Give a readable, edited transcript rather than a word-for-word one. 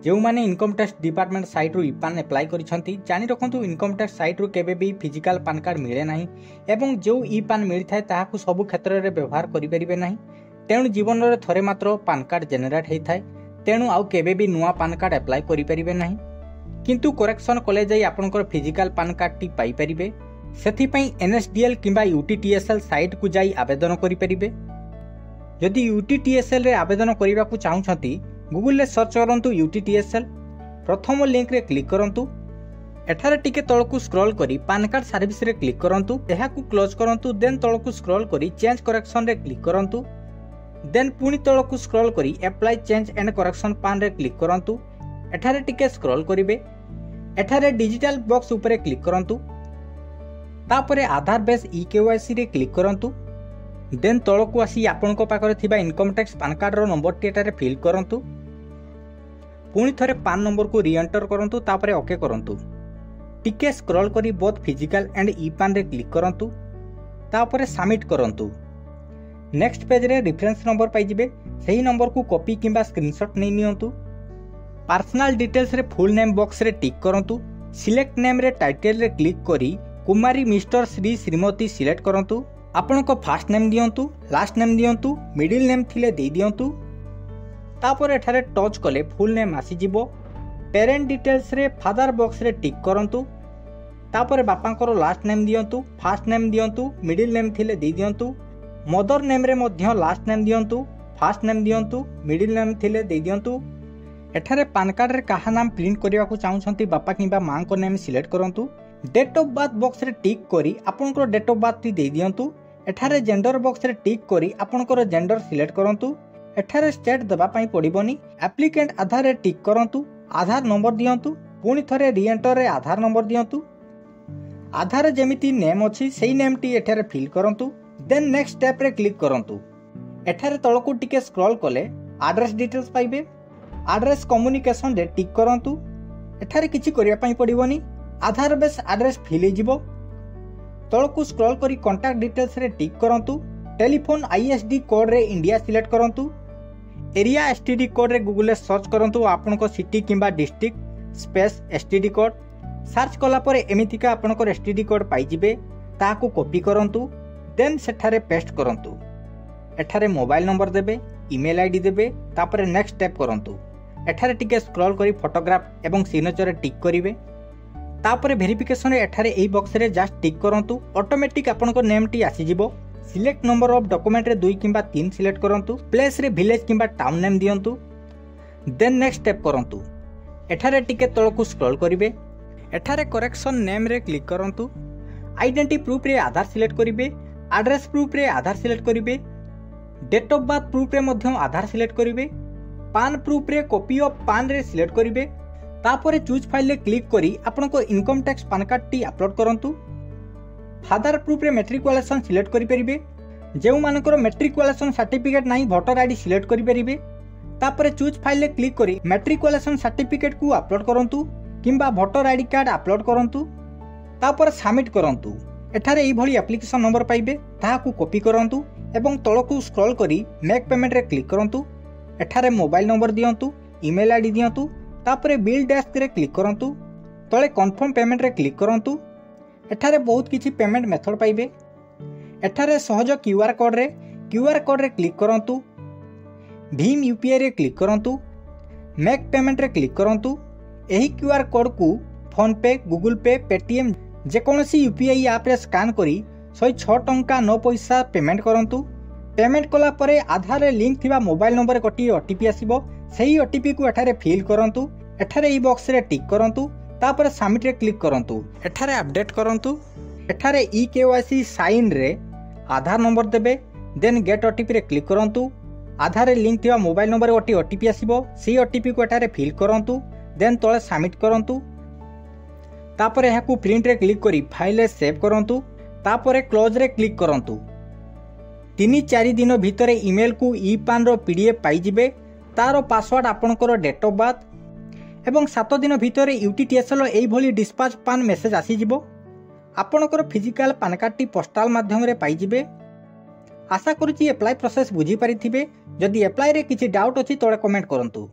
जो मैंने income tax department site रू ईपान एप्लाई करिसेंती जानि रखंतु इनकम टैक्स साइट रू केबे भी फिजिकल पान कार्ड मिले नाही एवं जो ईपान मिलता है ताहाकु सब क्षेत्र में व्यवहार करि परिबे नाही। तेणु जीवन रे थरे मात्र पान कार्ड जेनेरेट होता है। तेणु आउ केबे भी नुआ पान कार्ड एप्लाई करि परिबे नाही। किंतु करेक्शन कले जाई आपनकर फिजिकल पान कार्ड टी पाई परिबे। सेथि पई एनएसडीएल किंबा यूटीटीएसएल साइट को जाई आवेदन करि परिबे। यदि यूटीटीएसएल रे आवेदन करिबा को चाहुछंती गूगल रे सर्च करंतु यूटीटीएसएल। प्रथम लिंक रे क्लिक करंतु। एठारे टिके तळकु स्क्रॉल करी पान कार्ड सर्विस रे क्लिक करंतु। एहाकु क्लोज करंतु। देन तळकु स्क्रॉल करी चेंज करेक्शन रे क्लिक करंतु। देन पुणी तळकु स्क्रॉल करी अप्लाई चेंज एंड करेक्शन पान रे क्लिक करंतु। एठारे टिके स्क्रॉल करिवे। एठारे डिजिटल बॉक्स ऊपर क्लिक करंतु। तापरे आधार बेस ईकेवाईसी रे क्लिक करंतु। देन तळकु आसी आपनको पाखरे थिबा इनकम टैक्स पान कार्ड रो नंबर टी एटारे फिल करंतु। पुणी थरे पान नंबर को री एंटर करंतु। तापरे ओके करंतु। टिके स्क्रॉल करी बोथ फिजिकल एंड ई पान रे क्लिक करंतु। तापरे सबमिट करंतु। नेक्स्ट पेज रे रेफरेंस नंबर पाई जिवे। सही नंबर को कॉपी किंबा स्क्रीनशॉट नै नियंतु। पर्सनल डिटेल्स रे फुल नेम बॉक्स रे टिक करंतु। सिलेक्ट नेम रे टाइटल रे क्लिक करी कुमारी मिस्टर श्री श्रीमती सिलेक्ट करंतु। आपनको फर्स्ट नेम दियंतु, लास्ट नेम दियंतु, मिडिल नेम थिले दे दियंतु। तापर एठारे टच कले फुल नेम आसी जिवो। पेरेंट डिटेल्स रे फादर बॉक्स रे टिक करंतु। तापर बापांकर लास्ट नेम दियंतु, फर्स्ट नेम दियंतु, मिडिल नेम थिले दे दियंतु। मदर नेम रे मध्य लास्ट नेम दियंतु, फर्स्ट नेम दियंतु, मिडिल नेम थिले दे दियंतु। एठारे पान कार्ड रे काहा नाम प्रिंट करिया को चाहुछंती बापा किबा मां को नेम सिलेक्ट करंतु। डेट ऑफ बर्थ बॉक्स रे टिक करी आपनकर डेट ऑफ बर्थ टी दे दियंतु। एठारे जेंडर बॉक्स रे टिक करी आपनकर जेंडर सिलेक्ट करंतु। एठारे स्टेट दबा पई पड़िबोनी। एप्लिकेंट आधार रे टिक करंतु। आधार नंबर दियंतु। पुणी थरे री एंटर रे आधार नंबर दियंतु। आधार जेमिति नेम अछि सेही नेम टी एठारे फिल करंतु। देन नेक्स्ट स्टेप रे क्लिक करंतु। एठारे तळकु टिके स्क्रॉल कले एड्रेस डिटेल्स पाइबे। एड्रेस कम्युनिकेशन रे टिक करंतु। एठारे किछि करिया पई पड़िबोनी। आधार बेस एड्रेस फिल हिजिबो। तळकु स्क्रॉल करी कांटेक्ट डिटेल्स रे टिक करंतु। टेलीफोन आईएसडी कोड रे इंडिया सिलेक्ट करंतु। एरिया एसटीडी कोड रे गूगल रे सर्च करंतु। आपनको सिटी किंबा district space STD code search कला परे एमितिका आपनको एसटीडी कोड पाई जिवे। ताहाकु कॉपी करंतु। देन सेठारे पेस्ट करंतु। एठारे मोबाइल नंबर देबे, ईमेल आईडी देबे। तापरे नेक्स्ट स्टेप करंतु। एठारे टिके स्क्रॉल करी फोटोग्राफ एवं सिग्नेचर रे टिक करिवे। तापरे वेरिफिकेशन रे एठारे एई बॉक्स रे जस्ट टिक करंतु। ऑटोमेटिक आपनको नेम टी आसी जिवो। सिलेक्ट नंबर ऑफ डॉक्यूमेंट रे 2 किंबा 3 सिलेक्ट करंतु। प्लेस रे विलेज किंबा टाउन नेम दियंतु। देन नेक्स्ट स्टेप करंतु। एठारे टिके तळकु स्क्रॉल करिवे। एठारे करेक्शन नेम रे क्लिक करंतु। आइडेंटिटी प्रूफ रे आधार सिलेक्ट करिवे। एड्रेस प्रूफ रे आधार सिलेक्ट करिवे। डेट ऑफ बर्थ प्रूफ रे मध्य आधार सिलेक्ट करिवे। पान प्रूफ रे कॉपी ऑफ पान रे सिलेक्ट करिवे। तापरे चूज फाइल रे क्लिक करी आपनको इनकम टैक्स पान कार्ड टी अपलोड करंतु। फादर प्रूफ रे मैट्रिकुलेशन सिलेक्ट करि परिबे। जेउ मानकर मैट्रिकुलेशन सर्टिफिकेट नाही वोटर आईडी सिलेक्ट करि परिबे। तापरे चूज फाइल रे क्लिक करी मैट्रिकुलेशन सर्टिफिकेट को अपलोड करंतु किंबा वोटर आईडी कार्ड अपलोड करंतु। तापरे सबमिट करंतु। एठारे एई भली एप्लिकेशन नंबर पाइबे। ताहाकु कॉपी करंतु एवं तळकु स्क्रॉल करी मेक पेमेंट रे क्लिक करंतु। एठारे मोबाइल नंबर दियंतु, ईमेल आईडी दियंतु। तापरे बिल डेस्क रे क्लिक करंतु। तळे कन्फर्म पेमेंट रे क्लिक करंतु। एठारे बहुत किछि पेमेंट मेथड पाइबे। एठारे सहज क्यूआर कोड रे क्लिक करंतु। भीम यूपीआई रे क्लिक करंतु। मेक पेमेंट रे क्लिक करंतु। एही क्यूआर कोड को फोन पे, गूगल पे, पेटीएम जेकोसी यूपीआई ऐप रे स्कैन करी 106 टंका 9 पैसा पेमेंट करंतु। पेमेंट कला परे आधार रे लिंक थिबा मोबाइल नंबर गोटी ओटीपी आसीबो। सेही ओटीपी को एठारे फिल करंतु। एठारे ई बॉक्स रे टिक करंतु। तापरे सबमिट रे क्लिक करंतु। एठारे अपडेट करंतु। एठारे ईकेवाईसी साइन रे आधार नंबर देबे। देन गेट ओटीपी रे क्लिक करंतु। आधार रे लिंक थिबा मोबाइल नंबर गोटी ओटीपी आसीबो। सेही ओटीपी को एठारे फिल करंतु। देन तळे सबमिट करंतु। तापरे एहाकु प्रिंट रे क्लिक करी फाइल रे सेव करंतु। तापरे क्लोज रे क्लिक करंतु। 3-4 दिन भितर ईमेल को ई पान रो पीडीएफ पाई जिवे। तारो पासवर्ड आपनकर डेट ऑफ बर्थ एवं 7 दिन भितर यूटीटीएसएल एई भली डिस्पैच पान मेसेज आसी जिवो। आपनकर फिजिकल पान कार्ड टी पोस्टाल माध्यम रे पाई जिवे। आशा करूची एप्लाई प्रोसेस बुझी पारिथिबे। जदि एप्लाई रे किछि डाउट अछि तळे कमेंट करंतु।